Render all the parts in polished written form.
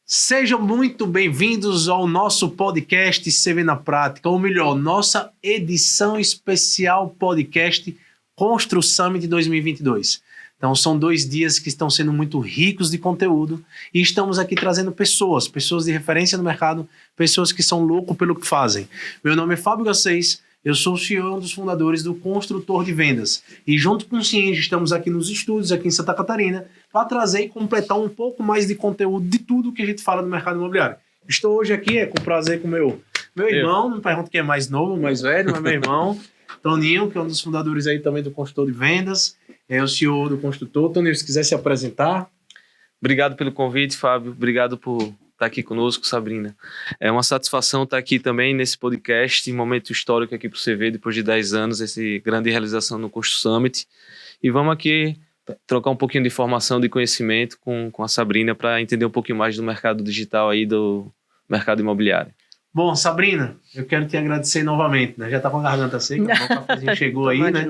Sejam muito bem-vindos ao nosso podcast CV na Prática, ou melhor, nossa edição especial podcast Constru Summit 2022. Então são 2 dias que estão sendo muito ricos de conteúdo e estamos aqui trazendo pessoas de referência no mercado, pessoas que são loucos pelo que fazem. Meu nome é Fábio Garcês, eu sou o CEO e um dos fundadores do Construtor de Vendas. E junto com o Cienge, estamos aqui nos estúdios, aqui em Santa Catarina, para trazer e completar um pouco mais de conteúdo de tudo que a gente fala do mercado imobiliário. Estou hoje aqui, com prazer, com meu irmão, não pergunto quem é mais novo, mais velho, mas meu irmão, Toninho, que é um dos fundadores aí também do Construtor de Vendas, é o CEO do Construtor. Toninho, se quiser se apresentar. Obrigado pelo convite, Fábio. Obrigado por estar aqui conosco, Sabrina. É uma satisfação estar aqui também nesse podcast, momento histórico aqui para o CV, depois de 10 anos, essa grande realização no Constru Summit. E vamos aqui trocar um pouquinho de informação, de conhecimento com a Sabrina para entender um pouquinho mais do mercado digital aí, do mercado imobiliário. Bom, Sabrina, eu quero te agradecer novamente, né? Já tá com a garganta seca, o cafezinho chegou aí, né?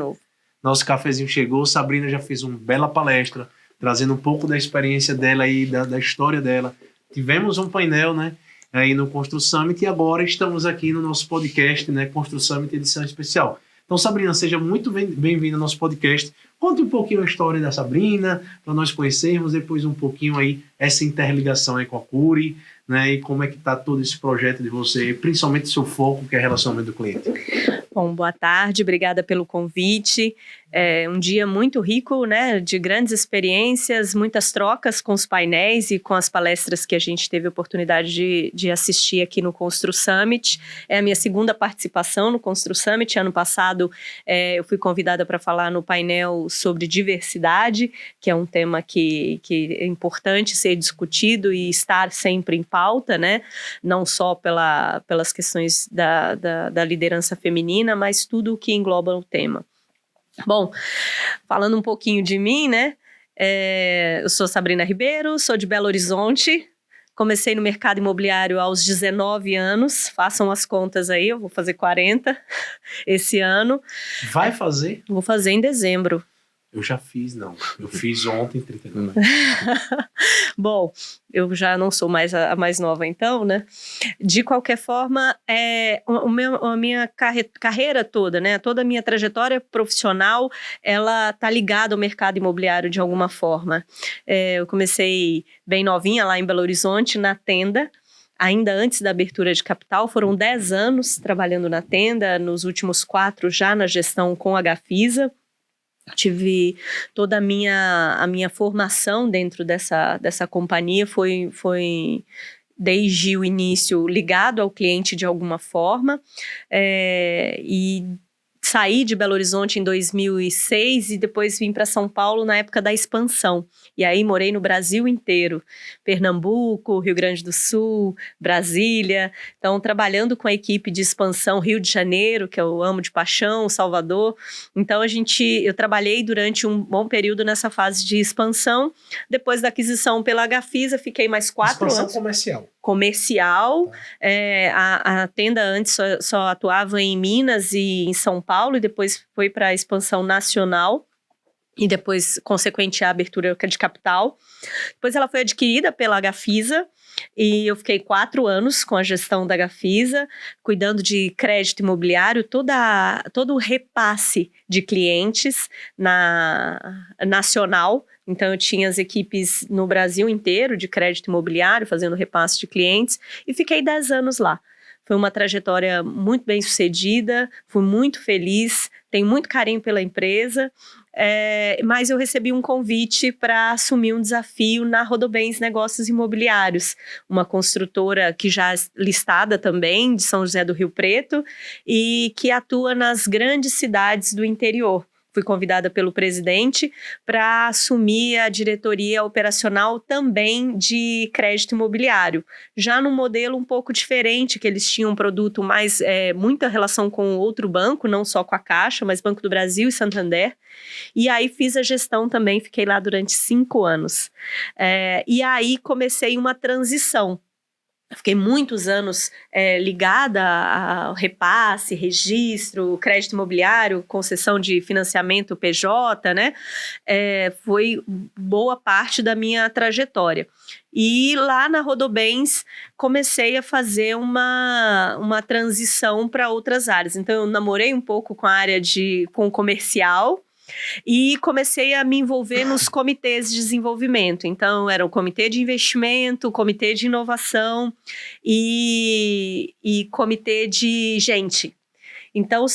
Nosso cafezinho chegou, Sabrina já fez uma bela palestra, trazendo um pouco da experiência dela aí, da história dela. Tivemos um painel, né, aí no Constru Summit e agora estamos aqui no nosso podcast, né, Constru Summit edição especial. Então, Sabrina, seja muito bem-vinda ao nosso podcast. Conte um pouquinho a história da Sabrina, para nós conhecermos, depois um pouquinho aí essa interligação aí com a Cury, né, e como é que está todo esse projeto de você, principalmente seu foco, que é relacionamento do cliente. Bom, boa tarde, obrigada pelo convite. É um dia muito rico, né, de grandes experiências, muitas trocas com os painéis e com as palestras que a gente teve a oportunidade de assistir aqui no Constru Summit. É a minha segunda participação no Constru Summit. Ano passado eu fui convidada para falar no painel sobre diversidade, que é um tema que é importante ser discutido e estar sempre em pauta, né, não só pelas questões da liderança feminina, mas tudo o que engloba o tema. Bom, falando um pouquinho de mim, né, eu sou Sabrina Ribeiro, sou de Belo Horizonte, comecei no mercado imobiliário aos 19 anos, façam as contas aí, eu vou fazer 40 esse ano. Vai fazer? Vou fazer em dezembro. Eu já fiz, não. Eu fiz ontem, 39. Bom, eu já não sou mais a mais nova então, né? De qualquer forma, a minha carreira toda, né? Toda a minha trajetória profissional, ela tá ligada ao mercado imobiliário de alguma forma. Eu comecei bem novinha lá em Belo Horizonte, na Tenda. Ainda antes da abertura de capital, foram 10 anos trabalhando na Tenda, nos últimos 4 já na gestão com a Gafisa. Tive toda a minha formação dentro dessa companhia, foi desde o início ligado ao cliente de alguma forma, e saí de Belo Horizonte em 2006 e depois vim para São Paulo na época da expansão. E aí morei no Brasil inteiro, Pernambuco, Rio Grande do Sul, Brasília. Então, trabalhando com a equipe de expansão Rio de Janeiro, que eu amo de paixão, Salvador. Então, eu trabalhei durante um bom período nessa fase de expansão. Depois da aquisição pela Gafisa, fiquei mais 4 anos. Expansão Comercial. A Tenda antes só atuava em Minas e em São Paulo, e depois foi para a expansão nacional e depois, consequente, a abertura de capital. Depois ela foi adquirida pela Gafisa e eu fiquei 4 anos com a gestão da Gafisa, cuidando de crédito imobiliário, todo o repasse de clientes nacional. Então, eu tinha as equipes no Brasil inteiro de crédito imobiliário, fazendo repasse de clientes, e fiquei 10 anos lá. Foi uma trajetória muito bem sucedida, fui muito feliz, tenho muito carinho pela empresa, mas eu recebi um convite para assumir um desafio na Rodobens Negócios Imobiliários, uma construtora que já é listada também, de São José do Rio Preto, e que atua nas grandes cidades do interior. Fui convidada pelo presidente para assumir a diretoria operacional também de crédito imobiliário, já num modelo um pouco diferente, que eles tinham um produto mais, muita relação com outro banco, não só com a Caixa, mas Banco do Brasil e Santander. E aí fiz a gestão também, fiquei lá durante 5 anos. E aí comecei uma transição. Fiquei muitos anos ligada ao repasse, registro, crédito imobiliário, concessão de financiamento PJ, né? Foi boa parte da minha trajetória. E lá na Rodobens comecei a fazer uma transição para outras áreas. Então eu namorei um pouco com a área com comercial, e comecei a me envolver nos comitês de desenvolvimento. Então, era o comitê de investimento, o comitê de inovação e comitê de gente. Então,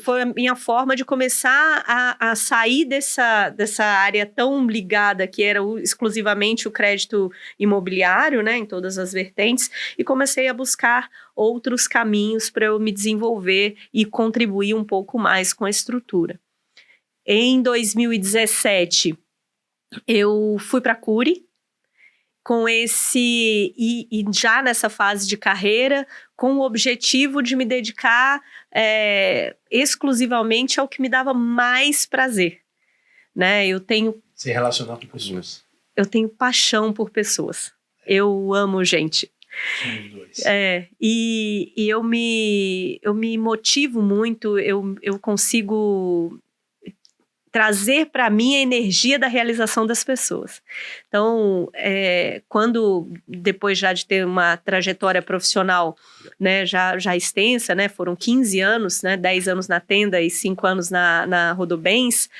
foi a minha forma de começar a sair dessa área tão ligada, que era exclusivamente o crédito imobiliário, né, em todas as vertentes, e comecei a buscar outros caminhos para eu me desenvolver e contribuir um pouco mais com a estrutura. Em 2017, eu fui para a Cury, e já nessa fase de carreira, com o objetivo de me dedicar exclusivamente ao que me dava mais prazer. Né? Se relacionar com pessoas. Eu tenho paixão por pessoas. Eu amo gente. Somos dois. E eu me motivo muito, eu consigo trazer para mim a energia da realização das pessoas. Então, quando, depois já de ter uma trajetória profissional, né, já extensa, né, foram 15 anos, né, 10 anos na Tenda e 5 anos na Rodobens,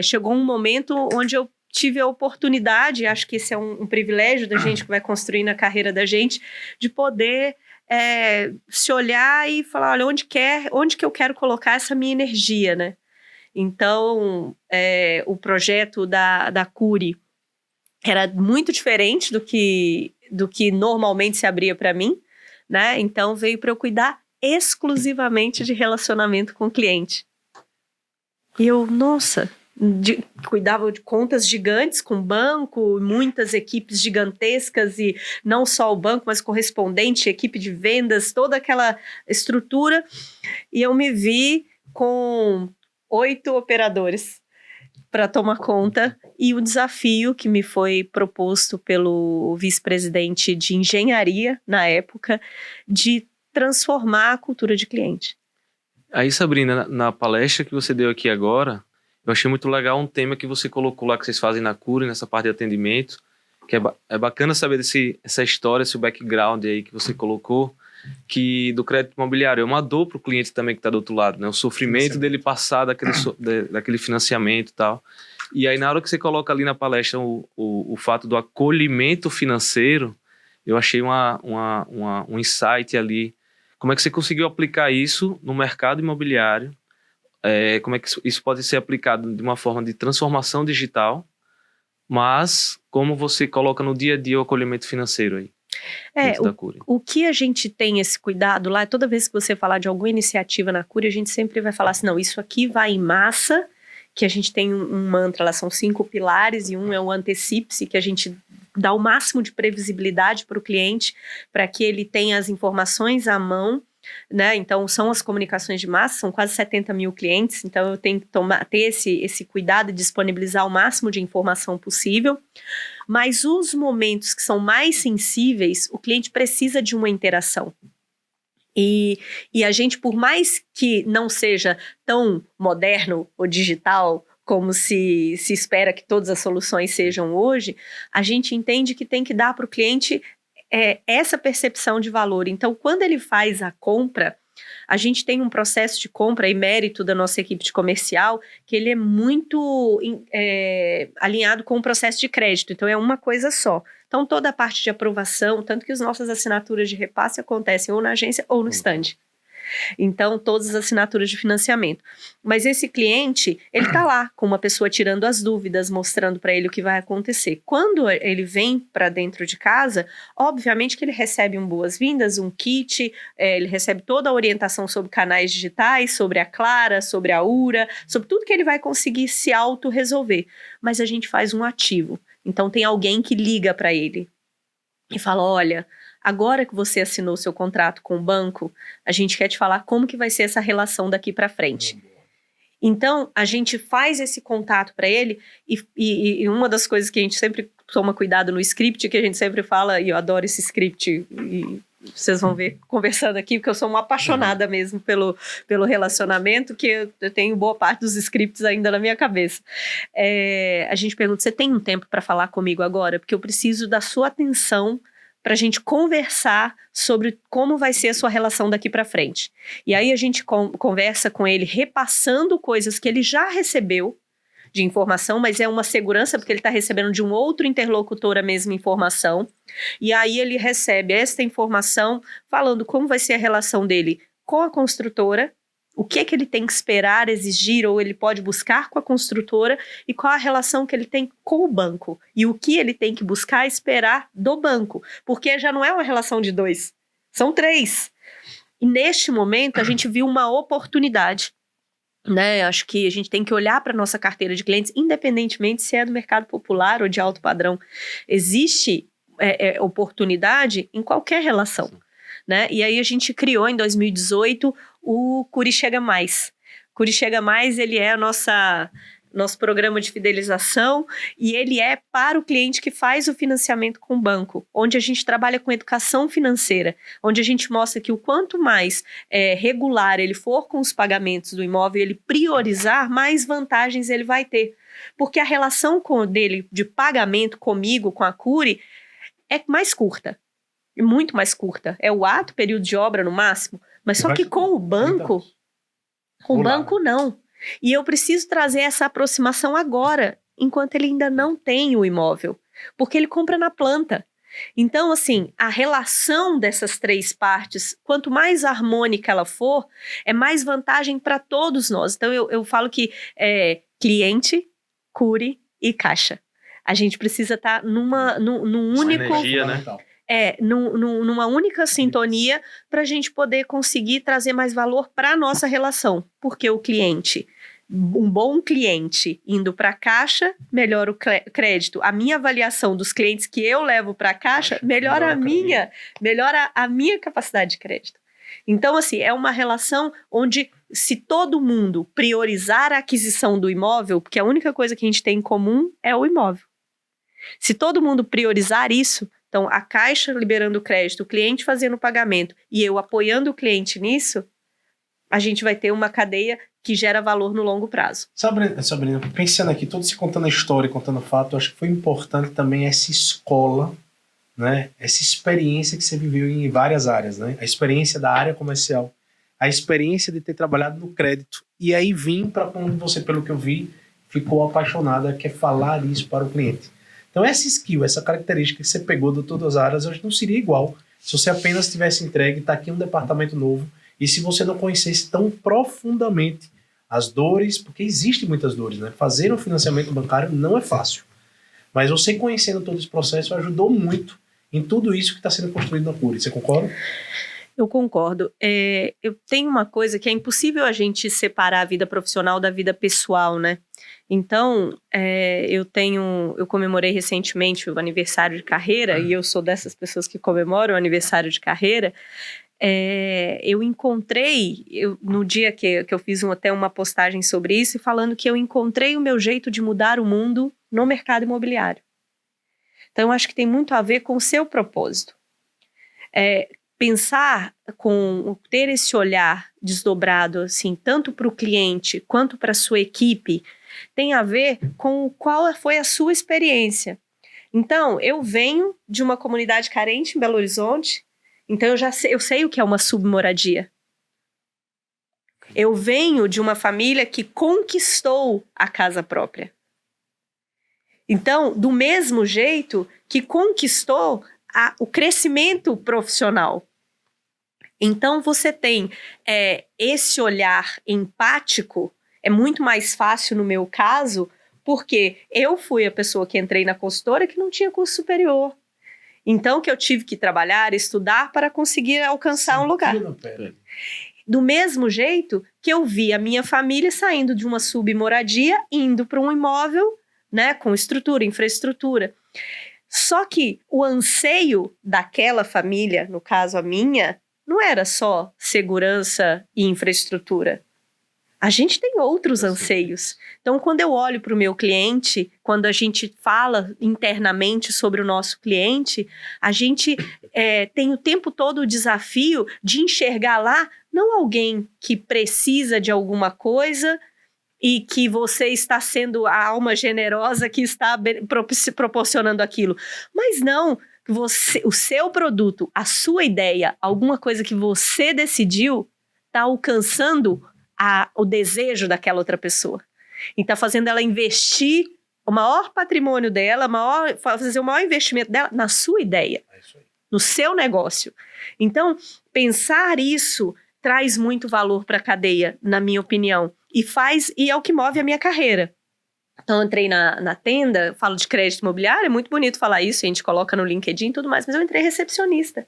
chegou um momento onde eu tive a oportunidade, acho que esse é um privilégio da gente que vai construir na carreira da gente, de poder se olhar e falar, olha, onde que eu quero colocar essa minha energia, né? Então, o projeto da Cury era muito diferente do que normalmente se abria para mim, né? Então, veio para eu cuidar exclusivamente de relacionamento com o cliente. E eu, nossa, cuidava de contas gigantes com banco, muitas equipes gigantescas, e não só o banco, mas correspondente, equipe de vendas, toda aquela estrutura. E eu me vi com 8 operadores para tomar conta, e o desafio que me foi proposto pelo vice-presidente de engenharia na época, de transformar a cultura de cliente. Aí, Sabrina, na palestra que você deu aqui agora, eu achei muito legal um tema que você colocou lá, que vocês fazem na Cury, nessa parte de atendimento, que é bacana saber essa história, esse background aí que você colocou, que do crédito imobiliário é uma dor para o cliente também que está do outro lado, né? O sofrimento dele passar daquele financiamento e tal. E aí, na hora que você coloca ali na palestra o fato do acolhimento financeiro, eu achei um insight ali. Como é que você conseguiu aplicar isso no mercado imobiliário? Como é que isso pode ser aplicado de uma forma de transformação digital, mas como você coloca no dia a dia o acolhimento financeiro aí? O que a gente tem esse cuidado lá, toda vez que você falar de alguma iniciativa na Cury, a gente sempre vai falar assim, não, isso aqui vai em massa, que a gente tem um mantra lá, são 5 pilares, e um é o antecipe-se, que a gente dá o máximo de previsibilidade para o cliente, para que ele tenha as informações à mão, né? Então, são as comunicações de massa, são quase 70 mil clientes, então eu tenho que ter esse cuidado de disponibilizar o máximo de informação possível. Mas os momentos que são mais sensíveis, o cliente precisa de uma interação. E a gente, por mais que não seja tão moderno ou digital como se espera que todas as soluções sejam hoje, a gente entende que tem que dar para o cliente essa percepção de valor. Então, quando ele faz a compra, a gente tem um processo de compra e mérito da nossa equipe de comercial, que ele é muito alinhado com o processo de crédito. Então, é uma coisa só. Então, toda a parte de aprovação, tanto que as nossas assinaturas de repasse acontecem ou na agência ou no stand. Então, todas as assinaturas de financiamento. Mas esse cliente, ele está lá com uma pessoa tirando as dúvidas, mostrando para ele o que vai acontecer. Quando ele vem para dentro de casa, obviamente que ele recebe um boas-vindas, um kit, ele recebe toda a orientação sobre canais digitais, sobre a Clara, sobre a URA, sobre tudo que ele vai conseguir se auto-resolver. Mas a gente faz um ativo. Então, tem alguém que liga para ele e fala, olha, agora que você assinou seu contrato com o banco, a gente quer te falar como que vai ser essa relação daqui para frente. Então, a gente faz esse contato para ele, e uma das coisas que a gente sempre toma cuidado no script, que a gente sempre fala, e eu adoro esse script, e vocês vão ver conversando aqui, porque eu sou uma apaixonada mesmo pelo relacionamento, que eu tenho boa parte dos scripts ainda na minha cabeça. A gente pergunta, você tem um tempo para falar comigo agora? Porque eu preciso da sua atenção para a gente conversar sobre como vai ser a sua relação daqui para frente. E aí a gente conversa com ele, repassando coisas que ele já recebeu de informação, mas é uma segurança porque ele está recebendo de um outro interlocutor a mesma informação. E aí ele recebe esta informação falando como vai ser a relação dele com a construtora, o que é que ele tem que esperar, exigir, ou ele pode buscar com a construtora, e qual a relação que ele tem com o banco, e o que ele tem que buscar esperar do banco, porque já não é uma relação de 2, são 3. E neste momento a gente viu uma oportunidade, né? Acho que a gente tem que olhar para a nossa carteira de clientes, independentemente se é do mercado popular ou de alto padrão. Existe oportunidade em qualquer relação, né? E aí a gente criou em 2018 o Cury Chega Mais. Cury Chega Mais, ele é nosso programa de fidelização, e ele é para o cliente que faz o financiamento com o banco, onde a gente trabalha com educação financeira, onde a gente mostra que o quanto mais regular ele for com os pagamentos do imóvel, ele priorizar, mais vantagens ele vai ter. Porque a relação dele de pagamento comigo, com a Cury, é mais curta. Muito mais curta. É o ato, período de obra no máximo, mas só que com o banco, não. E eu preciso trazer essa aproximação agora, enquanto ele ainda não tem o imóvel, porque ele compra na planta. Então, assim, a relação dessas 3 partes, quanto mais harmônica ela for, é mais vantagem para todos nós. Então, eu falo que cliente, Cury e caixa. A gente precisa estar num único... Energia, né? Numa única sintonia para a gente poder conseguir trazer mais valor para a nossa relação. Porque o cliente, um bom cliente indo para a caixa, melhora o crédito. A minha avaliação dos clientes que eu levo para a caixa melhora a minha capacidade de crédito. Então, assim, é uma relação onde, se todo mundo priorizar a aquisição do imóvel, porque a única coisa que a gente tem em comum é o imóvel. Se todo mundo priorizar isso, então a caixa liberando o crédito, o cliente fazendo o pagamento e eu apoiando o cliente nisso, a gente vai ter uma cadeia que gera valor no longo prazo. Sabrina, pensando aqui, todo se contando a história, contando o fato, acho que foi importante também essa escola, né? Essa experiência que você viveu em várias áreas, né? A experiência da área comercial, a experiência de ter trabalhado no crédito, e aí vim para quando você, pelo que eu vi, ficou apaixonada, quer falar isso para o cliente. Então essa skill, essa característica que você pegou de todas as áreas, hoje não seria igual se você apenas tivesse entregue, está aqui um departamento novo, e se você não conhecesse tão profundamente as dores, porque existem muitas dores, né? Fazer um financiamento bancário não é fácil, mas você conhecendo todo esse processo ajudou muito em tudo isso que está sendo construído na Cury. Você concorda? Eu concordo. Eu tenho uma coisa que é impossível a gente separar a vida profissional da vida pessoal, né? Então, eu comemorei recentemente o aniversário de carreira, e eu sou dessas pessoas que comemoram o aniversário de carreira. Eu encontrei, no dia que eu fiz até uma postagem sobre isso, falando que eu encontrei o meu jeito de mudar o mundo no mercado imobiliário. Então, eu acho que tem muito a ver com o seu propósito. Pensar ter esse olhar desdobrado, assim, tanto para o cliente quanto para a sua equipe, tem a ver com qual foi a sua experiência. Então, eu venho de uma comunidade carente em Belo Horizonte, então eu sei o que é uma submoradia. Eu venho de uma família que conquistou a casa própria. Então, do mesmo jeito que conquistou o crescimento profissional. Então, você tem esse olhar empático, é muito mais fácil no meu caso, porque eu fui a pessoa que entrei na consultora que não tinha curso superior. Então, que eu tive que trabalhar, estudar para conseguir alcançar um lugar. Do mesmo jeito que eu vi a minha família saindo de uma submoradia, indo para um imóvel, né, com estrutura, infraestrutura. Só que o anseio daquela família, no caso a minha, não era só segurança e infraestrutura. A gente tem outros anseios. Então, quando eu olho para o meu cliente, quando a gente fala internamente sobre o nosso cliente, a gente tem o tempo todo o desafio de enxergar lá não alguém que precisa de alguma coisa e que você está sendo a alma generosa que está proporcionando aquilo. Mas não, o seu produto, a sua ideia, alguma coisa que você decidiu, está alcançando o desejo daquela outra pessoa. E está fazendo ela investir o maior patrimônio dela, fazer o maior investimento dela na sua ideia, no seu negócio. Então, pensar isso traz muito valor para a cadeia, na minha opinião, e é o que move a minha carreira. Então, eu entrei na tenda, falo de crédito imobiliário, é muito bonito falar isso, a gente coloca no LinkedIn e tudo mais, mas eu entrei recepcionista.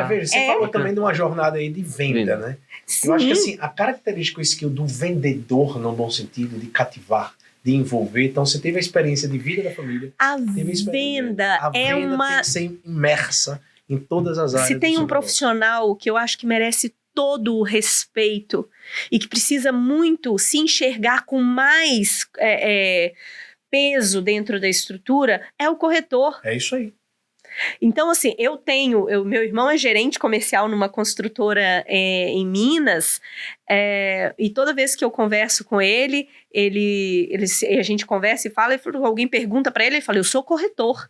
Veja, você falou também de uma jornada aí de venda, né? Sim. Eu acho que assim, a característica, o skill do vendedor, no bom sentido, de cativar, de envolver. Então, você teve a experiência de vida da família. A venda tem que ser imersa em todas as áreas. Se tem um profissional que eu acho que merece todo o respeito e que precisa muito se enxergar com mais peso dentro da estrutura, é o corretor. É isso aí. Então, assim, meu irmão é gerente comercial numa construtora em Minas, e toda vez que eu converso com ele, a gente conversa e fala, alguém pergunta para ele fala, eu sou corretor.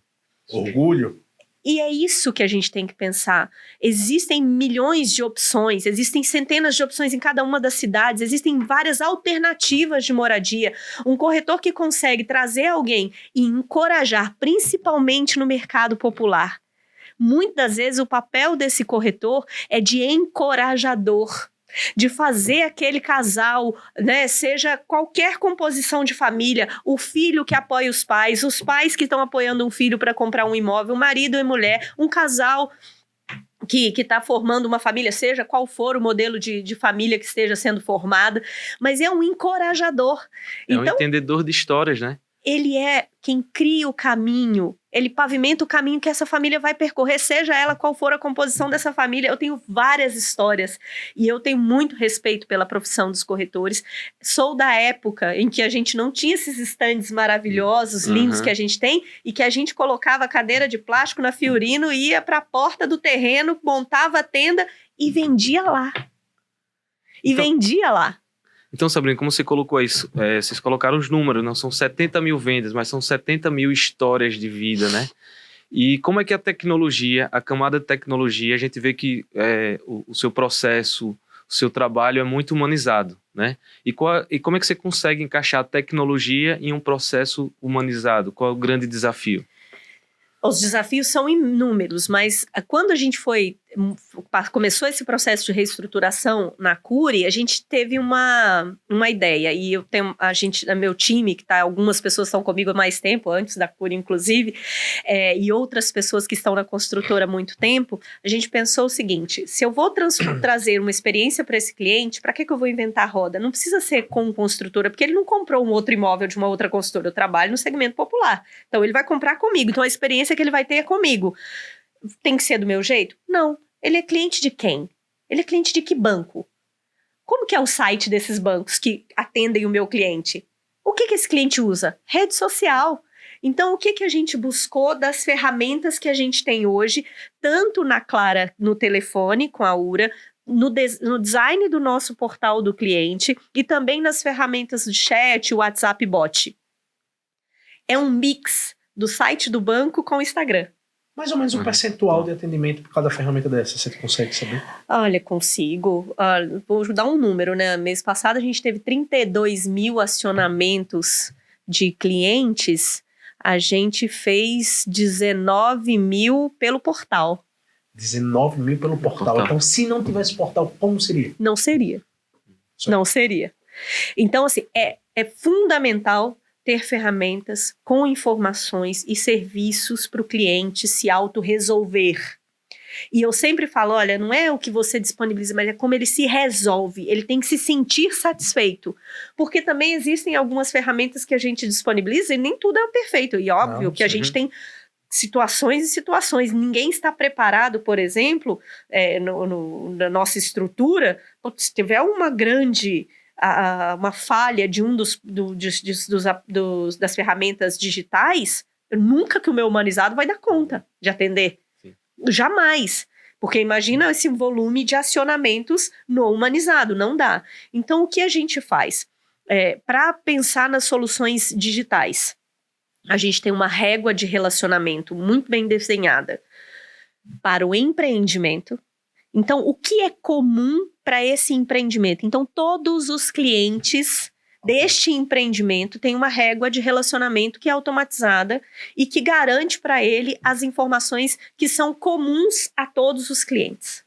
Orgulho. E é isso que a gente tem que pensar. Existem milhões de opções, existem centenas de opções em cada uma das cidades, existem várias alternativas de moradia. Um corretor que consegue trazer alguém e encorajar, principalmente no mercado popular. Muitas vezes o papel desse corretor é de encorajador, de fazer aquele casal, né, seja qualquer composição de família, o filho que apoia os pais que estão apoiando um filho para comprar um imóvel, marido e mulher, um casal que está formando uma família, seja qual for o modelo de família que esteja sendo formada, mas é um encorajador. Um entendedor de histórias, né? Ele é quem cria o caminho, ele pavimenta o caminho que essa família vai percorrer, seja ela qual for a composição dessa família. Eu tenho várias histórias e eu tenho muito respeito pela profissão dos corretores. Sou da época em que a gente não tinha esses estandes maravilhosos, lindos que a gente tem, e que a gente colocava a cadeira de plástico na Fiorino, ia para a porta do terreno, montava a tenda e vendia lá. Então, Sabrina, como você colocou isso? Vocês colocaram os números, não são 70 mil vendas, mas são 70 mil histórias de vida, né? E como é que a tecnologia, a camada de tecnologia, a gente vê que o seu processo, o seu trabalho é muito humanizado, né? E como é que você consegue encaixar a tecnologia em um processo humanizado? Qual é o grande desafio? Os desafios são inúmeros, mas quando a gente começou esse processo de reestruturação na Cury, a gente teve uma ideia, e eu tenho meu time, que algumas pessoas estão comigo há mais tempo, antes da Cury inclusive, e outras pessoas que estão na construtora há muito tempo, a gente pensou o seguinte: se eu vou trazer uma experiência para esse cliente, para que eu vou inventar a roda? Não precisa ser com construtora, porque ele não comprou um outro imóvel de uma outra construtora, eu trabalho no segmento popular, então ele vai comprar comigo, então a experiência que ele vai ter é comigo. Tem que ser do meu jeito? Não. Ele é cliente de quem? Ele é cliente de que banco? Como que é o site desses bancos que atendem o meu cliente? O que esse cliente usa? Rede social. Então, o que a gente buscou das ferramentas que a gente tem hoje, tanto na Clara, no telefone, com a URA, no design do nosso portal do cliente e também nas ferramentas de chat, WhatsApp bot. É um mix do site do banco com o Instagram. Mais ou menos um percentual de atendimento por cada ferramenta dessa, você consegue saber? Olha, consigo. Vou dar um número, né? Mês passado a gente teve 32 mil acionamentos de clientes, a gente fez 19 mil pelo portal. 19 mil pelo portal. Então, se não tivesse portal, como seria? Não seria. Não seria. Então, assim, é fundamental ter ferramentas com informações e serviços para o cliente se autorresolver. E eu sempre falo, olha, não é o que você disponibiliza, mas é como ele se resolve. Ele tem que se sentir satisfeito. Porque também existem algumas ferramentas que a gente disponibiliza e nem tudo é perfeito. E óbvio que a gente tem situações e situações. Ninguém está preparado, por exemplo, na nossa estrutura, se tiver uma grande uma falha de das ferramentas digitais, nunca que o meu humanizado vai dar conta de atender. Sim. Jamais. Porque imagina esse volume de acionamentos no humanizado, não dá. Então, o que a gente faz? Para pensar nas soluções digitais, a gente tem uma régua de relacionamento muito bem desenhada para o empreendimento. Então, o que é comum para esse empreendimento? Então, todos os clientes deste empreendimento têm uma régua de relacionamento que é automatizada e que garante para ele as informações que são comuns a todos os clientes.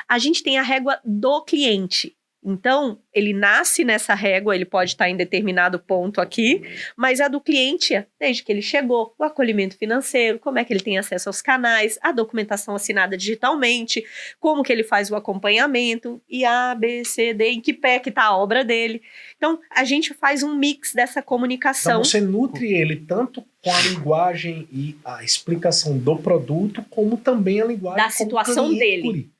A gente tem a régua do cliente. Então, ele nasce nessa régua, ele pode estar em determinado ponto aqui, mas a do cliente, desde que ele chegou, o acolhimento financeiro, como é que ele tem acesso aos canais, a documentação assinada digitalmente, como que ele faz o acompanhamento, e A, B, C, D, em que pé que está a obra dele. Então, a gente faz um mix dessa comunicação. Então, você nutre ele tanto com a linguagem e a explicação do produto, como também a linguagem da situação dele.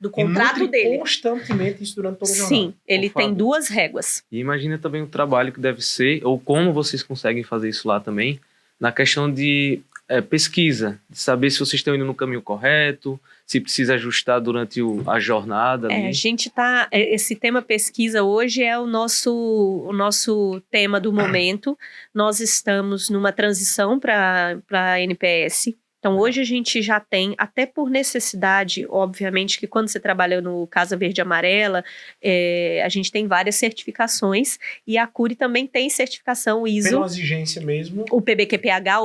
Do contrato dele. Constantemente isso durante toda a jornada. Sim, ele tem 2 réguas. E imagina também o trabalho que deve ser, ou como vocês conseguem fazer isso lá também, na questão de pesquisa, de saber se vocês estão indo no caminho correto, se precisa ajustar durante a jornada. A gente tá. Esse tema pesquisa hoje é o nosso tema do momento. Nós estamos numa transição para a NPS. Então, hoje a gente já tem, até por necessidade, obviamente que quando você trabalha no Casa Verde e Amarela, a gente tem várias certificações, e a Cury também tem certificação ISO. Pela exigência mesmo. O PBQPH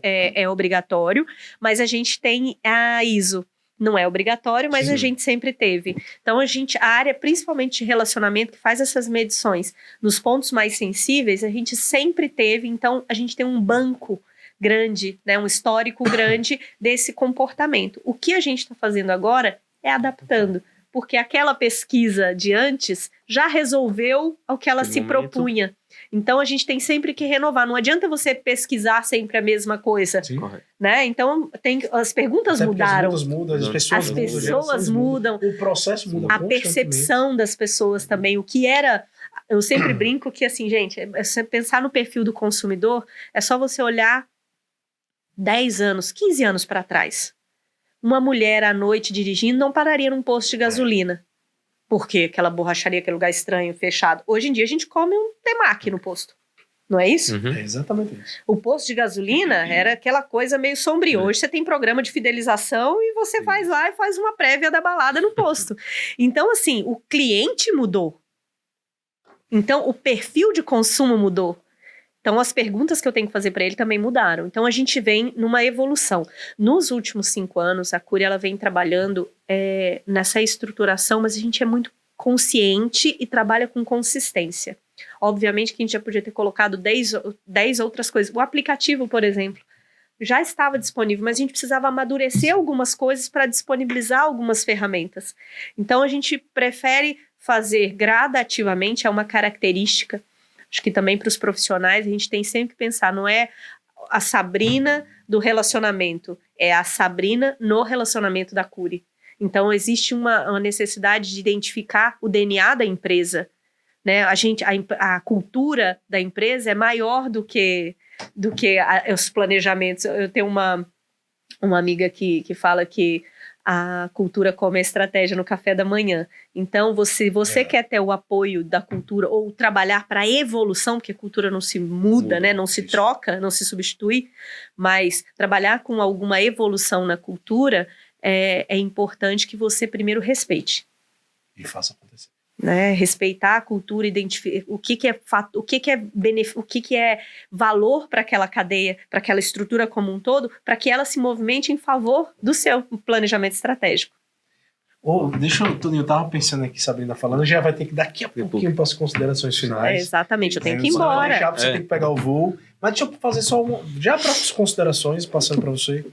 é obrigatório, mas a gente tem a ISO. Não é obrigatório, mas Sim. A gente sempre teve. Então, a área, principalmente de relacionamento, que faz essas medições nos pontos mais sensíveis, a gente sempre teve. Então, a gente tem um banco grande, né, um histórico grande desse comportamento. O que a gente está fazendo agora é adaptando, porque aquela pesquisa de antes já resolveu o que ela se propunha. Então, a gente tem sempre que renovar. Não adianta você pesquisar sempre a mesma coisa. Sim. Né? Então, as perguntas mudaram. As mudam, as pessoas mudam. O processo muda. A percepção das pessoas também. O que era... Eu sempre brinco que, assim, gente, você pensar no perfil do consumidor, é só você olhar 10 anos, 15 anos para trás. Uma mulher à noite dirigindo não pararia num posto de gasolina. Por quê? Aquela borracharia, aquele lugar estranho, fechado. Hoje em dia a gente come um temaki no posto. Não é isso? Uhum. É exatamente isso. O posto de gasolina era aquela coisa meio sombria. Hoje você tem programa de fidelização e você faz lá e faz uma prévia da balada no posto. Então, assim, o cliente mudou. Então, o perfil de consumo mudou. Então, as perguntas que eu tenho que fazer para ele também mudaram. Então, a gente vem numa evolução. Nos últimos 5 anos, a Cury ela vem trabalhando nessa estruturação, mas a gente é muito consciente e trabalha com consistência. Obviamente que a gente já podia ter colocado 10 outras coisas. O aplicativo, por exemplo, já estava disponível, mas a gente precisava amadurecer algumas coisas para disponibilizar algumas ferramentas. Então, a gente prefere fazer gradativamente, é uma característica. Acho que também para os profissionais a gente tem sempre que pensar, não é a Sabrina do relacionamento, é a Sabrina no relacionamento da Cury. Então existe uma necessidade de identificar o DNA da empresa, né? A cultura da empresa é maior do que os planejamentos. Eu tenho uma amiga que fala que a cultura come a estratégia no café da manhã. Então, você quer ter o apoio da cultura ou trabalhar para a evolução, porque a cultura não se muda, né? Não se troca, não se substitui, mas trabalhar com alguma evolução na cultura é importante que você primeiro respeite. E faça acontecer. Né? Respeitar a cultura, identificar o que é valor para aquela cadeia, para aquela estrutura como um todo, para que ela se movimente em favor do seu planejamento estratégico. Toninho, eu estava pensando aqui, Sabrina falando, já vai ter que daqui a pouquinho para as considerações finais. Exatamente, eu tenho que ir embora. Você tem que pegar o voo, mas deixa eu fazer só já para as considerações, passando para você,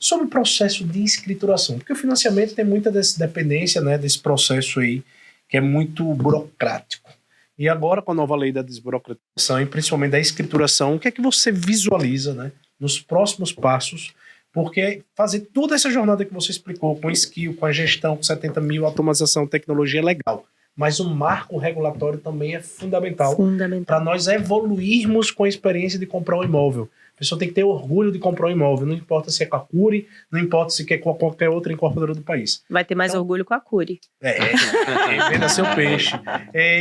sobre o processo de escrituração, porque o financiamento tem muita dependência, né, desse processo aí, que é muito burocrático. E agora, com a nova lei da desburocratização e principalmente da escrituração, o que é que você visualiza, né, nos próximos passos? Porque fazer toda essa jornada que você explicou, com skill, com a gestão, com 70 mil, automatização, tecnologia, é legal. mas o marco regulatório também é fundamental Fundamental. para nós evoluirmos com a experiência de comprar um imóvel. A pessoa tem que ter orgulho de comprar um imóvel, não importa se é com a Cury, não importa se é com qualquer outra incorporadora do país. Vai ter mais Então, orgulho com a Cury. Venda seu peixe.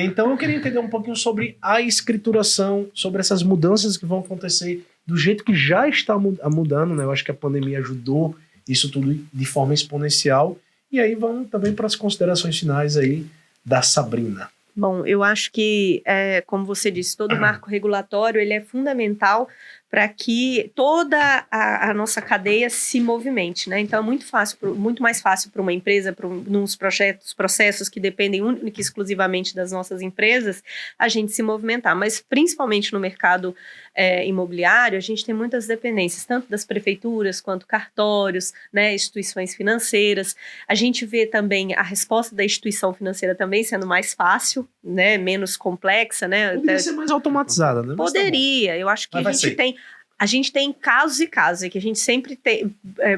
Então eu queria entender um pouquinho sobre a escrituração, sobre essas mudanças que vão acontecer do jeito que já está mudando, né? Eu acho que a pandemia ajudou isso tudo de forma exponencial. E aí vamos também para as considerações finais aí da Sabrina. Bom, eu acho que, como você disse, todo marco regulatório ele é fundamental para que toda a nossa cadeia se movimente, né? Então é muito mais fácil para uma empresa, nos processos que dependem única e exclusivamente das nossas empresas, a gente se movimentar. Mas principalmente no mercado imobiliário, a gente tem muitas dependências, tanto das prefeituras quanto cartórios, né, instituições financeiras. A gente vê também a resposta da instituição financeira também sendo mais fácil, né, menos complexa, né? Poderia ser mais automatizada, né? Poderia, eu acho que a gente tem casos e casos, que a gente sempre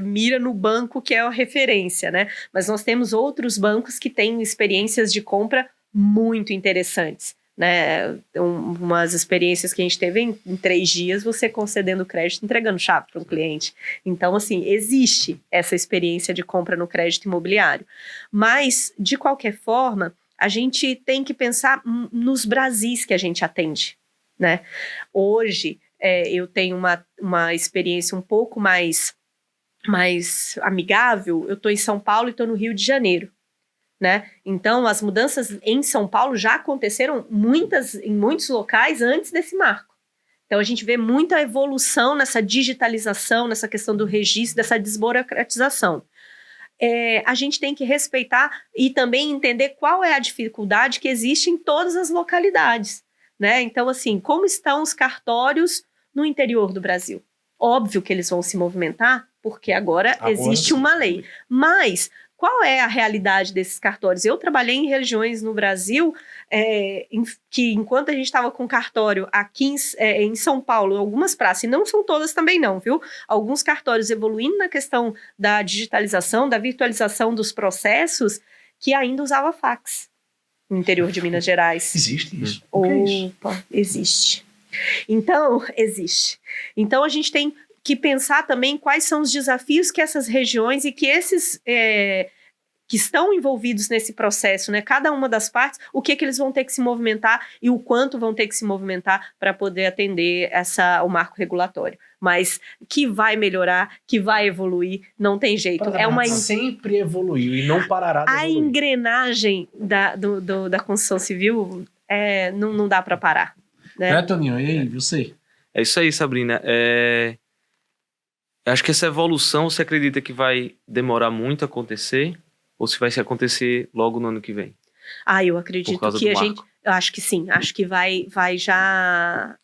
mira no banco que é a referência, né? Mas nós temos outros bancos que têm experiências de compra muito interessantes, né? Umas experiências que a gente teve em 3 dias, você concedendo crédito, entregando chave para um cliente. Então, assim, existe essa experiência de compra no crédito imobiliário. Mas, de qualquer forma, a gente tem que pensar nos Brasis que a gente atende, né? Hoje, eu tenho uma experiência um pouco mais amigável. Eu estou em São Paulo e estou no Rio de Janeiro, né? Então, as mudanças em São Paulo já aconteceram em muitos locais antes desse marco. Então, a gente vê muita evolução nessa digitalização, nessa questão do registro, dessa desburocratização. A gente tem que respeitar e também entender qual é a dificuldade que existe em todas as localidades, né? Então, assim, como estão os cartórios no interior do Brasil? Óbvio que eles vão se movimentar, porque agora existe uma lei. Mas qual é a realidade desses cartórios? Eu trabalhei em regiões no Brasil que, enquanto a gente estava com cartório aqui em São Paulo, algumas praças, e não são todas também não, viu? Alguns cartórios evoluindo na questão da digitalização, da virtualização dos processos, que ainda usava fax no interior de Minas Gerais. Existe isso? Opa, existe. Então, existe. Então, a gente tem que pensar também quais são os desafios que essas regiões e que esses que estão envolvidos nesse processo, né? Cada uma das partes, o que eles vão ter que se movimentar e o quanto vão ter que se movimentar para poder atender o marco regulatório. Mas que vai melhorar, que vai evoluir, não tem jeito. Sempre evoluiu e não parará de evoluir. A engrenagem da construção civil não dá para parar. Né? Toninho? E aí, você? É isso aí, Sabrina. Acho que essa evolução, você acredita que vai demorar muito a acontecer? Ou se vai se acontecer logo no ano que vem? Eu acredito que eu acho que sim. Acho que vai já...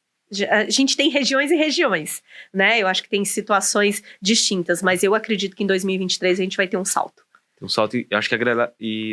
A gente tem regiões e regiões, né? Eu acho que tem situações distintas, mas eu acredito que em 2023 a gente vai ter um salto. Um salto, e acho que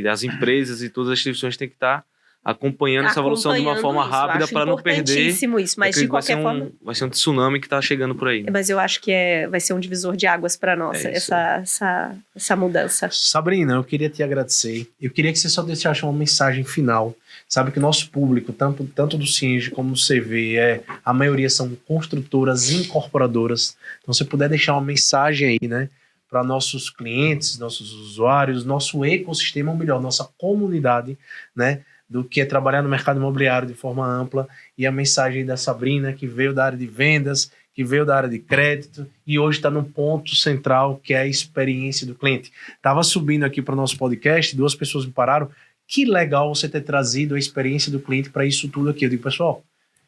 as empresas e todas as instituições têm que estar acompanhando essa evolução de uma forma rápida para não perder. Isso, mas de qualquer forma... Vai ser um tsunami que está chegando por aí. Né? Mas eu acho que vai ser um divisor de águas para nós, essa mudança. Sabrina, eu queria te agradecer. Eu queria que você só deixasse uma mensagem final. Sabe que o nosso público, tanto do Cienge como do CV, a maioria são construtoras e incorporadoras. Então, se você puder deixar uma mensagem aí, né, para nossos clientes, nossos usuários, nosso ecossistema, ou melhor, nossa comunidade, né, do que é trabalhar no mercado imobiliário de forma ampla, e a mensagem da Sabrina, que veio da área de vendas, que veio da área de crédito, e hoje está num ponto central, que é a experiência do cliente. Estava subindo aqui para o nosso podcast, 2 pessoas me pararam, que legal você ter trazido a experiência do cliente para isso tudo aqui. Eu digo, pessoal,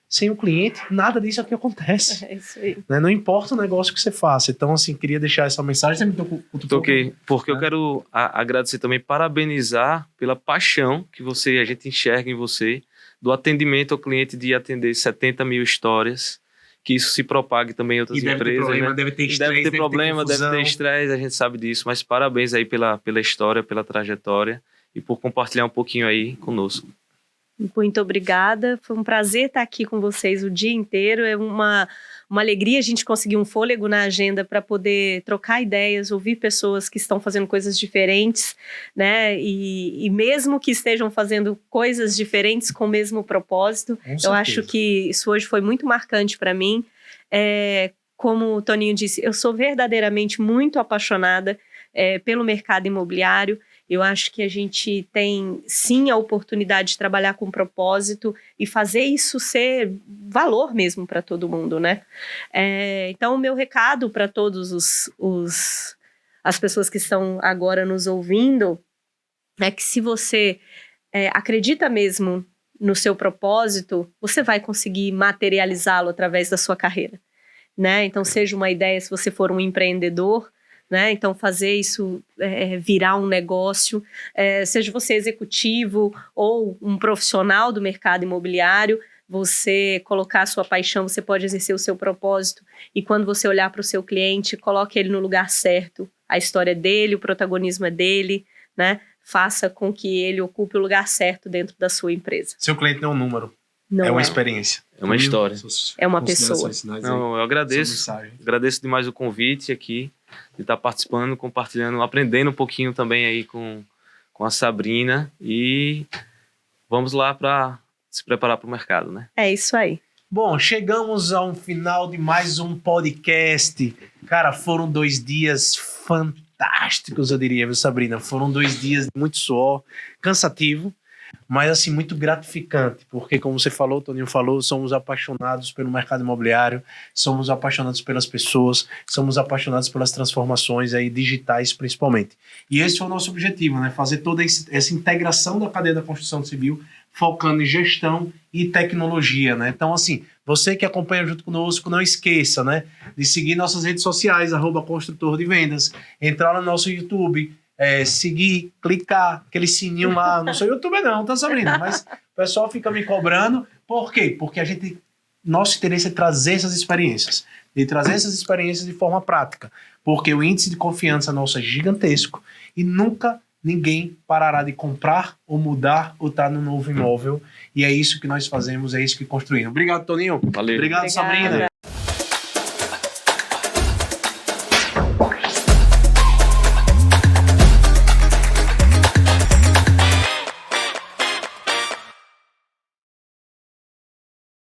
sem o cliente, nada disso aqui acontece. É isso aí. Né? Não importa o negócio que você faça. Então, assim, queria deixar essa mensagem. Você me toquei, porque eu quero agradecer também, parabenizar pela paixão que a gente enxerga em você, do atendimento ao cliente, de atender 70 mil histórias, que isso se propague também em outras empresas. Deve ter estresse, deve ter problema, deve ter estresse, a gente sabe disso, mas parabéns aí pela história, pela trajetória e por compartilhar um pouquinho aí conosco. Muito obrigada, foi um prazer estar aqui com vocês o dia inteiro, é uma uma alegria a gente conseguir um fôlego na agenda para poder trocar ideias, ouvir pessoas que estão fazendo coisas diferentes, né? E mesmo que estejam fazendo coisas diferentes com o mesmo propósito, eu acho que isso hoje foi muito marcante para mim. Como o Toninho disse, eu sou verdadeiramente muito apaixonada pelo mercado imobiliário. Eu acho que a gente tem, sim, a oportunidade de trabalhar com propósito e fazer isso ser valor mesmo para todo mundo, né? Então, o meu recado para todos as pessoas que estão agora nos ouvindo é que se você acredita mesmo no seu propósito, você vai conseguir materializá-lo através da sua carreira, né? Então, seja uma ideia, se você for um empreendedor, né? Então, fazer isso virar um negócio, seja você executivo ou um profissional do mercado imobiliário, você colocar a sua paixão, você pode exercer o seu propósito, e quando você olhar para o seu cliente, coloque ele no lugar certo. A história é dele, o protagonismo é dele, né? Faça com que ele ocupe o lugar certo dentro da sua empresa. Seu cliente não é um número, Não é uma experiência. É uma história. É uma pessoa. Não, eu agradeço demais o convite aqui, de estar participando, compartilhando, aprendendo um pouquinho também aí com a Sabrina, e vamos lá para se preparar para o mercado, né? É isso aí. Bom, chegamos ao final de mais um podcast. Cara, foram 2 dias fantásticos, eu diria, viu, Sabrina? Foram 2 dias de muito suor, cansativo, mas assim, muito gratificante, porque como você falou, o Toninho falou, somos apaixonados pelo mercado imobiliário, somos apaixonados pelas pessoas, somos apaixonados pelas transformações aí digitais principalmente. E esse foi o nosso objetivo, né? Fazer toda essa integração da cadeia da construção civil, focando em gestão e tecnologia, né? Então, assim, você que acompanha junto conosco, não esqueça, né, de seguir nossas redes sociais, @construtor de vendas, entrar no nosso YouTube, seguir, clicar, aquele sininho lá. Não sou youtuber não, tá, Sabrina? Mas o pessoal fica me cobrando. Por quê? Porque nosso interesse é trazer essas experiências. E trazer essas experiências de forma prática. Porque o índice de confiança nosso é gigantesco e nunca ninguém parará de comprar ou mudar ou estar no novo imóvel. E é isso que nós fazemos, é isso que construímos. Obrigado, Toninho. Valeu. Obrigado, Obrigada. Sabrina.